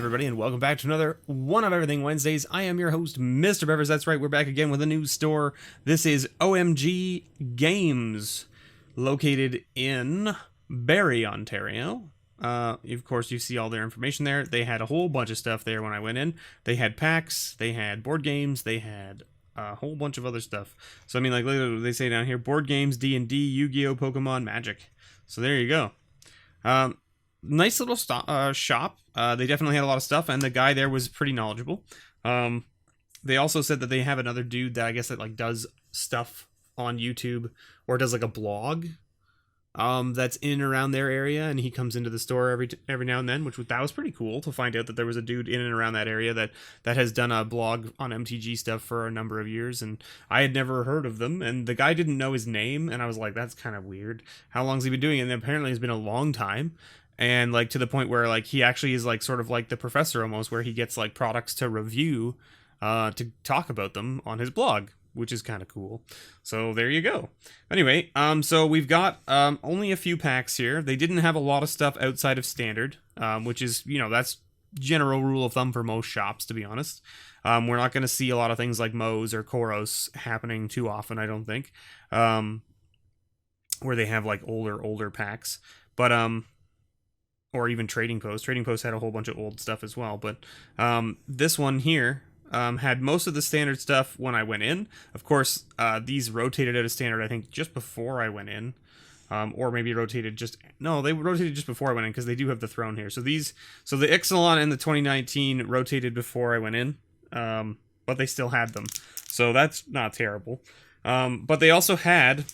everybody, and welcome back to another One of Everything Wednesdays. I am your host, MrBevers. That's right, we're back again with a new store. This is O.M.G. Games, located in Barrie, Ontario. Of course, you see all their information there. They had a whole bunch of stuff there when I went in. They had packs, they had board games, they had a whole bunch of other stuff. So, I mean, like, literally, they say down here, board games, D&D, Yu-Gi-Oh!, Pokemon, Magic. So, there you go. Nice little shop. They definitely had a lot of stuff, and the guy there was pretty knowledgeable. They also said that they have another dude that I guess that like does stuff on YouTube or does like a blog that's in and around their area, and he comes into the store every now and then, that was pretty cool to find out that there was a dude in and around that area that has done a blog on MTG stuff for a number of years, and I had never heard of them, and the guy didn't know his name, and I was like, that's kind of weird. How long's he been doing it? And apparently it's been a long time. And like to the point where like he actually is like sort of like the professor almost, where he gets like products to review, to talk about them on his blog, which is kind of cool. So there you go. Anyway, so we've got only a few packs here. They didn't have a lot of stuff outside of standard, which is, you know, that's general rule of thumb for most shops, to be honest. We're not going to see a lot of things like Moe's or Koros happening too often, I don't think, where they have like older packs, but or even Trading Post. Trading Post had a whole bunch of old stuff as well, but this one here had most of the standard stuff when I went in. Of course, these rotated out of standard, I think, just before I went in, or maybe rotated just... No, they rotated just before I went in, because they do have the throne here. So the Ixalan and the 2019 rotated before I went in, but they still had them. So that's not terrible. But they also had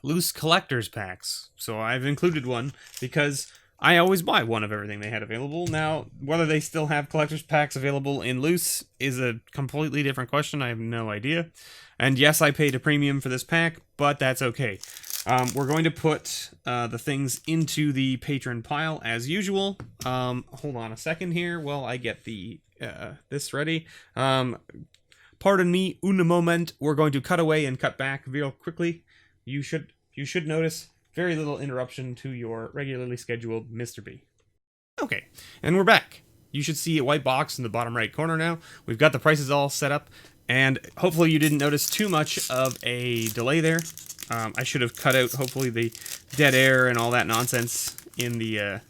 loose collector's packs, so I've included one because I always buy one of everything they had available. Now, whether they still have collector's packs available in loose is a completely different question. I have no idea. And yes, I paid a premium for this pack, but that's okay. We're going to put the things into the patron pile as usual. Hold on a second here while I get the this ready. Pardon me, un moment. We're going to cut away and cut back real quickly. You should notice very little interruption to your regularly scheduled Mr. B. Okay, and we're back. You should see a white box in the bottom right corner now. We've got the prices all set up, and hopefully you didn't notice too much of a delay there. I should have cut out, hopefully, the dead air and all that nonsense in the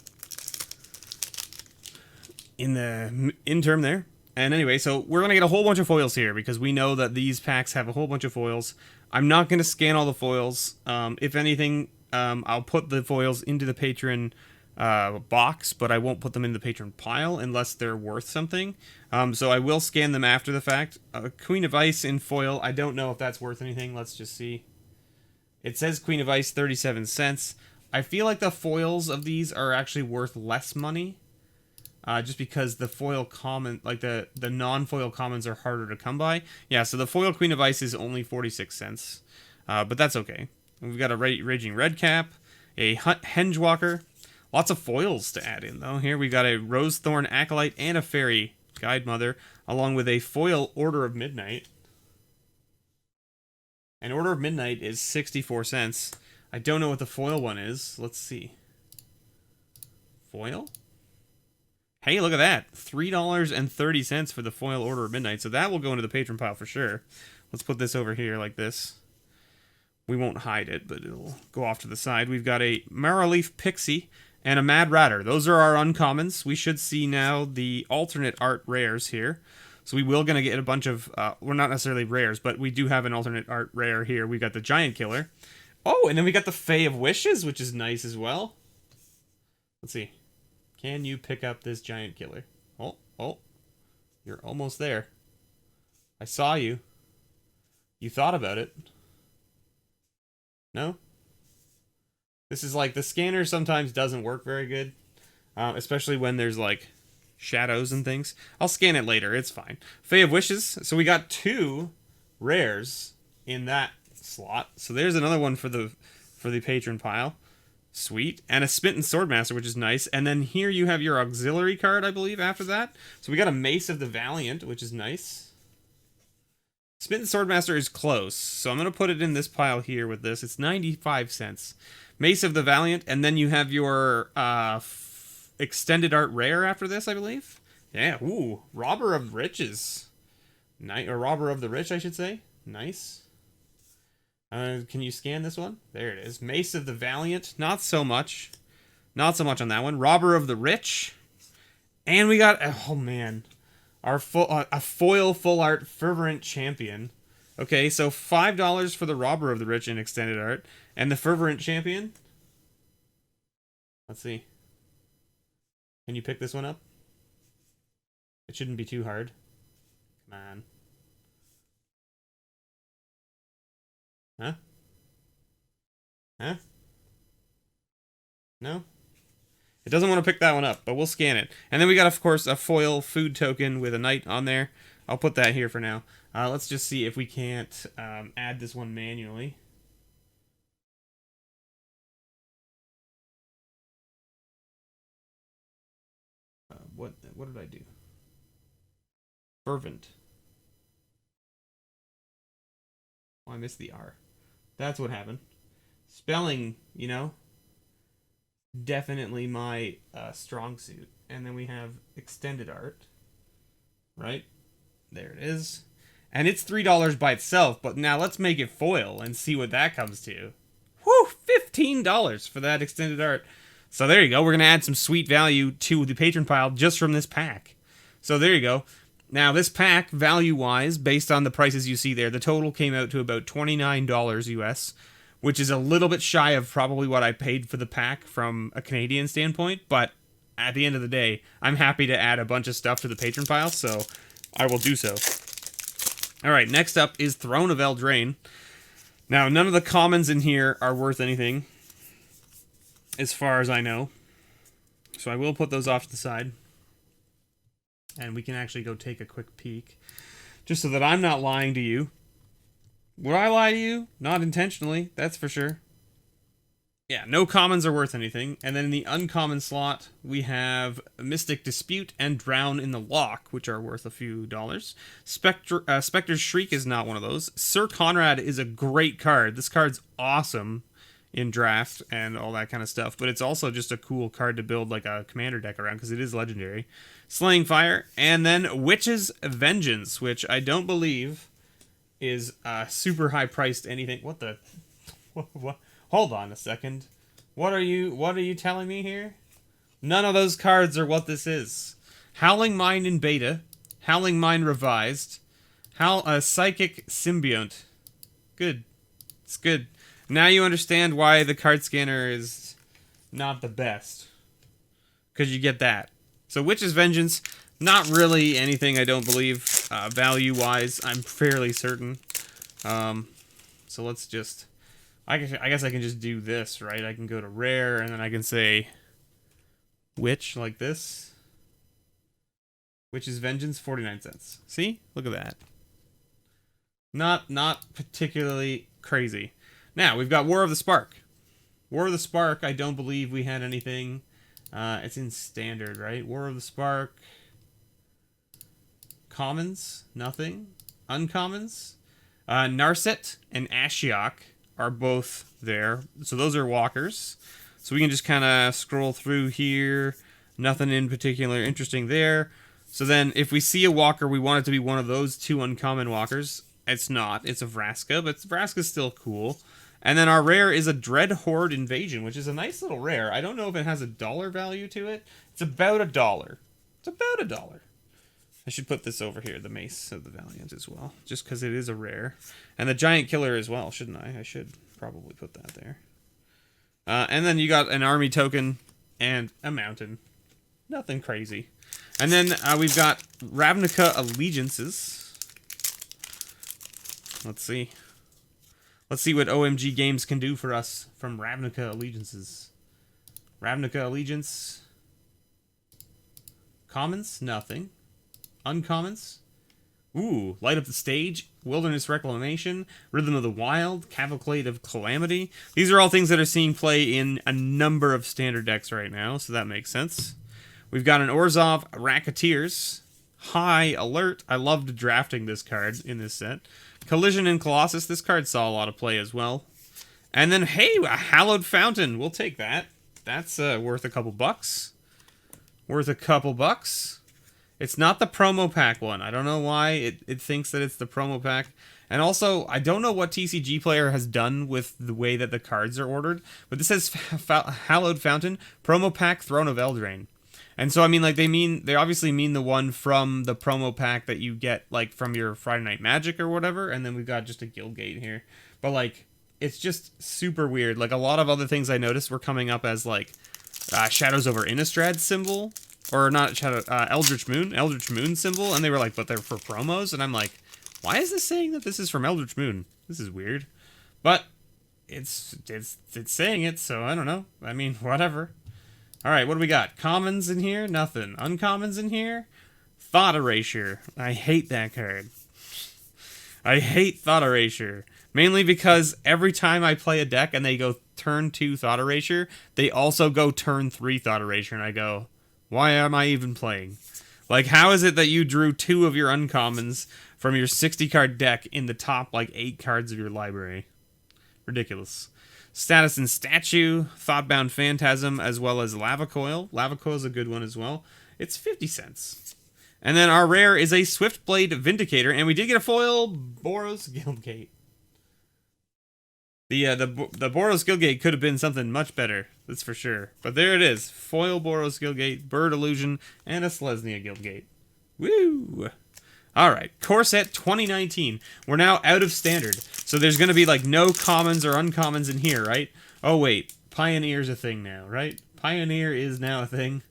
interim there. And anyway, so we're going to get a whole bunch of foils here because we know that these packs have a whole bunch of foils. I'm not going to scan all the foils. If anything, I'll put the foils into the patron box, but I won't put them in the patron pile unless they're worth something. So I will scan them after the fact. Queen of Ice in foil, I don't know if that's worth anything. Let's just see. It says Queen of Ice, 37 cents. I feel like the foils of these are actually worth less money. Just because the foil common, like the non-foil commons are harder to come by. Yeah, so the foil Queen of Ice is only 46 cents. But that's okay. We've got a Raging Redcap, a Hengewalker. Lots of foils to add in, though. Here we got a Rosethorn Acolyte and a Fairy Guide Mother, along with a foil Order of Midnight. And Order of Midnight is 64 cents. I don't know what the foil one is. Let's see. Foil? Hey, look at that. $3.30 for the foil Order of Midnight. So that will go into the patron pile for sure. Let's put this over here like this. We won't hide it, but it'll go off to the side. We've got a Marrowleaf Pixie and a Mad Ratter. Those are our uncommons. We should see now the alternate art rares here. So we will going to get a bunch of... well, not necessarily rares, but we do have an alternate art rare here. We got the Giant Killer. Oh, and then we got the Fae of Wishes, which is nice as well. Let's see. Can you pick up this Giant Killer? Oh, you're almost there. I saw you. You thought about it. No? This is like, the scanner sometimes doesn't work very good, especially when there's like shadows and things. I'll scan it later, it's fine. Fae of Wishes, so we got 2 rares in that slot. So there's another one for the patron pile. Sweet. And a Smitten Swordmaster, which is nice. And then here you have your auxiliary card, I believe, after that. So we got a Mace of the Valiant, which is nice. Smitten Swordmaster is close, so I'm going to put it in this pile here with this. It's 95 cents. Mace of the Valiant, and then you have your extended art rare after this, I believe. Yeah, ooh, Robber of Riches. Or Robber of the Rich, I should say. Nice. Can you scan this one? There it is. Mace of the Valiant. Not so much. Not so much on that one. Robber of the Rich. And we got, oh man, our a foil full art Fervent Champion. Okay, so $5 for the Robber of the Rich in extended art. And the Fervent Champion. Let's see. Can you pick this one up? It shouldn't be too hard. Come on. Huh? Huh? No? It doesn't want to pick that one up, but we'll scan it. And then we got, of course, a foil food token with a knight on there. I'll put that here for now. Let's just see if we can't add this one manually. What did I do? Fervent. Oh, I missed the R. That's what happened. Spelling, you know, definitely my strong suit. And then we have extended art. Right? There it is. And it's $3 by itself, but now let's make it foil and see what that comes to. Whew, $15 for that extended art. So there you go. We're going to add some sweet value to the patron pile just from this pack. So there you go. Now this pack, value-wise, based on the prices you see there, the total came out to about $29 US, which is a little bit shy of probably what I paid for the pack from a Canadian standpoint, but at the end of the day, I'm happy to add a bunch of stuff to the patron pile, so I will do so. Alright, next up is Throne of Eldraine. Now, none of the commons in here are worth anything, as far as I know. So I will put those off to the side. And we can actually go take a quick peek. Just so that I'm not lying to you. Would I lie to you? Not intentionally, that's for sure. Yeah, no commons are worth anything. And then in the uncommon slot, we have Mystic Dispute and Drown in the Loch, which are worth a few dollars. Spectre's Shriek is not one of those. Sir Conrad is a great card. This card's awesome in draft and all that kind of stuff, but it's also just a cool card to build like a commander deck around because it is legendary. Slaying Fire, and then Witch's Vengeance, which I don't believe is super high priced anything. What the... What? Hold on a second. What are you telling me here? None of those cards are what this is. Howling Mine in beta. Howling Mine revised. Psychic Symbiont. Good. It's good. Now you understand why the card scanner is not the best. Because you get that. So Witch's Vengeance, not really anything I don't believe value-wise. I'm fairly certain. So let's just... I guess I can just do this, right? I can go to rare, and then I can say Witch, like this. Witch's Vengeance, 49 cents. See? Look at that. Not particularly crazy. Now, we've got War of the Spark. War of the Spark, I don't believe we had anything. It's in standard, right? War of the Spark. Commons, nothing. Uncommons. Narset and Ashiok are both there. So those are walkers. So we can just kind of scroll through here. Nothing in particular interesting there. So then if we see a walker, we want it to be one of those two uncommon walkers. It's not. It's a Vraska, but Vraska's still cool. And then our rare is a Dread Horde Invasion, which is a nice little rare. I don't know if it has a dollar value to it. It's about $1. It's about $1. I should put this over here, the Mace of the Valiant as well, just because it is a rare. And the Giant Killer as well, shouldn't I? I should probably put that there. And then you got an army token and a mountain. Nothing crazy. And then we've got Ravnica Allegiances. Let's see. Let's see what O.M.G. Games can do for us from Ravnica Allegiances. Ravnica Allegiance. Commons? Nothing. Uncommons? Ooh, Light Up the Stage, Wilderness Reclamation, Rhythm of the Wild, Cavalcade of Calamity. These are all things that are seeing play in a number of standard decks right now, so that makes sense. We've got an Orzhov Racketeers. High Alert. I loved drafting this card in this set. Collision and Colossus. This card saw a lot of play as well. And then, hey, a Hallowed Fountain. We'll take that. That's worth a couple bucks. worth a couple bucks. It's not the promo pack one. I don't know why it thinks that it's the promo pack. And also, I don't know what TCG Player has done with the way that the cards are ordered, but this says Hallowed Fountain, promo pack, Throne of Eldraine. And so, I mean, like, they obviously mean the one from the promo pack that you get, like, from your Friday Night Magic or whatever, and then we've got just a Guildgate here. But, like, it's just super weird. Like, a lot of other things I noticed were coming up as, like, Shadows over Innistrad symbol, or not Shadow, Eldritch Moon symbol, and they were like, but they're for promos, and I'm like, why is this saying that this is from Eldritch Moon? This is weird. But it's saying it, so I don't know. I mean, whatever. Alright, what do we got? Commons in here? Nothing. Uncommons in here? Thought Erasure. I hate that card. I hate Thought Erasure. Mainly because every time I play a deck and they go turn 2 Thought Erasure, they also go turn 3 Thought Erasure, and I go, why am I even playing? Like, how is it that you drew 2 of your uncommons from your 60-card deck in the top, like, 8 cards of your library? Ridiculous. Status and Statue, Thoughtbound Phantasm, as well as Lava Coil. Lava Coil is a good one as well. It's 50 cents. And then our rare is a Swiftblade Vindicator, and we did get a foil Boros Guildgate. The Boros Guildgate could have been something much better, that's for sure. But there it is. Foil Boros Guildgate, Bird Illusion, and a Selesnya Guildgate. Woo! Alright, Core Set 2019. We're now out of Standard. So there's going to be, like, no commons or uncommons in here, right? Oh, wait. Pioneer's a thing now, right? Pioneer is now a thing.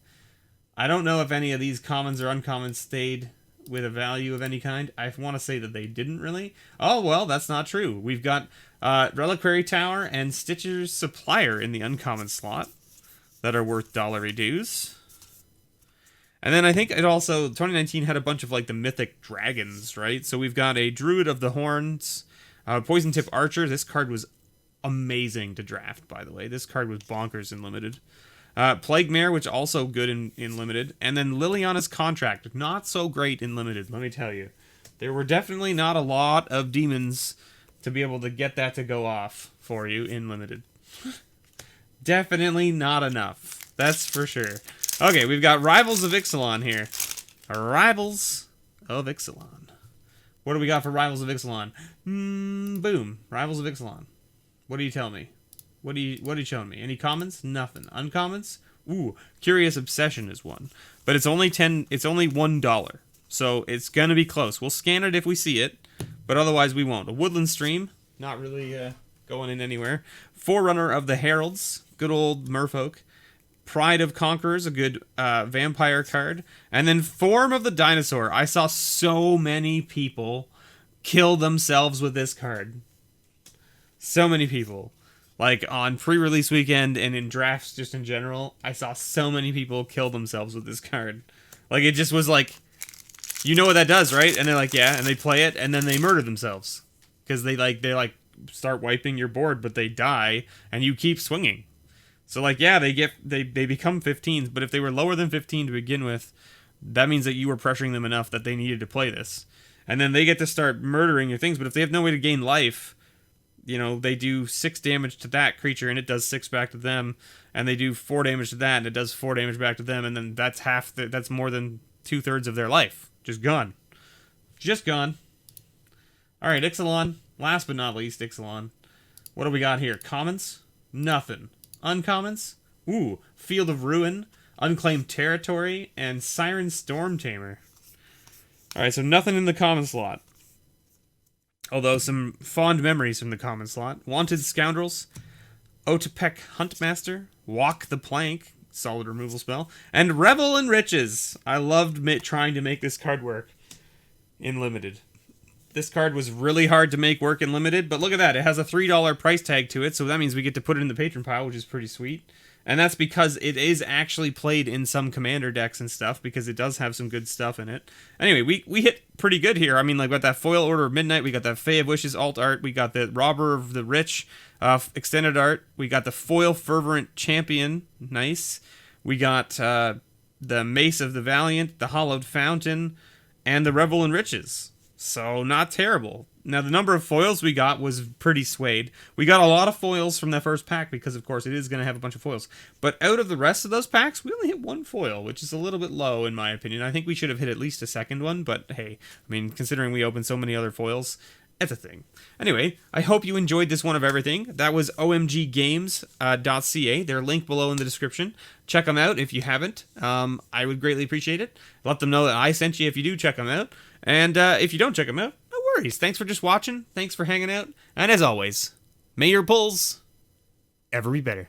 I don't know if any of these commons or uncommons stayed with a value of any kind. I want to say that they didn't really. Oh, well, that's not true. We've got Reliquary Tower and Stitcher's Supplier in the uncommon slot that are worth $1 dues. And then I think it also, 2019 had a bunch of, like, the mythic dragons, right? So we've got a Druid of the Horns, Poison Tip Archer. This card was amazing to draft, by the way. This card was bonkers in Limited. Plague Mare, which also good in Limited. And then Liliana's Contract, not so great in Limited, let me tell you. There were definitely not a lot of demons to be able to get that to go off for you in Limited. Definitely not enough. That's for sure. Okay, we've got Rivals of Ixalan here. Rivals of Ixalan. What do we got for Rivals of Ixalan? Boom. Rivals of Ixalan. What do you tell me? What are you showing me? Any commons? Nothing. Uncommons? Ooh, Curious Obsession is one. But it's only $1. So it's gonna be close. We'll scan it if we see it, but otherwise we won't. A Woodland Stream, not really going in anywhere. Forerunner of the Heralds, good old merfolk. Pride of Conquerors, a good vampire card. And then Form of the Dinosaur. I saw so many people kill themselves with this card. So many people. Like, on pre-release weekend and in drafts just in general, I saw so many people kill themselves with this card. Like, it just was like, you know what that does, right? And they're like, yeah, and they play it, and then they murder themselves. Because they start wiping your board, but they die, and you keep swinging. So, like, yeah, they become 15s, but if they were lower than 15 to begin with, that means that you were pressuring them enough that they needed to play this. And then they get to start murdering your things, but if they have no way to gain life, you know, they do 6 damage to that creature, and it does 6 back to them, and they do 4 damage to that, and it does 4 damage back to them, and then that's that's more than 2/3 of their life. Just gone. Just gone. Alright, Ixalan. Last but not least, Ixalan. What do we got here? Commons? Nothing. Uncommons? Ooh, Field of Ruin, Unclaimed Territory, and Siren Storm Tamer. Alright, so nothing in the common slot. Although some fond memories from the common slot. Wanted Scoundrels, Otepec Huntmaster, Walk the Plank, solid removal spell, and Revel in Riches. I loved trying to make this card work in Limited. This card was really hard to make work in Limited, but look at that. It has a $3 price tag to it, so that means we get to put it in the patron pile, which is pretty sweet. And that's because it is actually played in some commander decks and stuff, because it does have some good stuff in it. Anyway, we hit pretty good here. I mean, like, we got that Foil Order of Midnight, we got that Fae of Wishes alt art, we got the Robber of the Rich extended art, we got the Foil Fervent Champion, nice. We got the Mace of the Valiant, the Hollowed Fountain, and the Revel in Riches. So, not terrible. Now, the number of foils we got was pretty swayed. We got a lot of foils from that first pack because, of course, it is going to have a bunch of foils. But out of the rest of those packs, we only hit one foil, which is a little bit low, in my opinion. I think we should have hit at least a second one, but hey, I mean, considering we opened so many other foils, it's a thing. Anyway, I hope you enjoyed this one of everything. That was omggames.ca. They're linked below in the description. Check them out if you haven't. I would greatly appreciate it. Let them know that I sent you if you do check them out. And if you don't check them out, no worries. Thanks for just watching. Thanks for hanging out. And as always, may your pulls ever be better.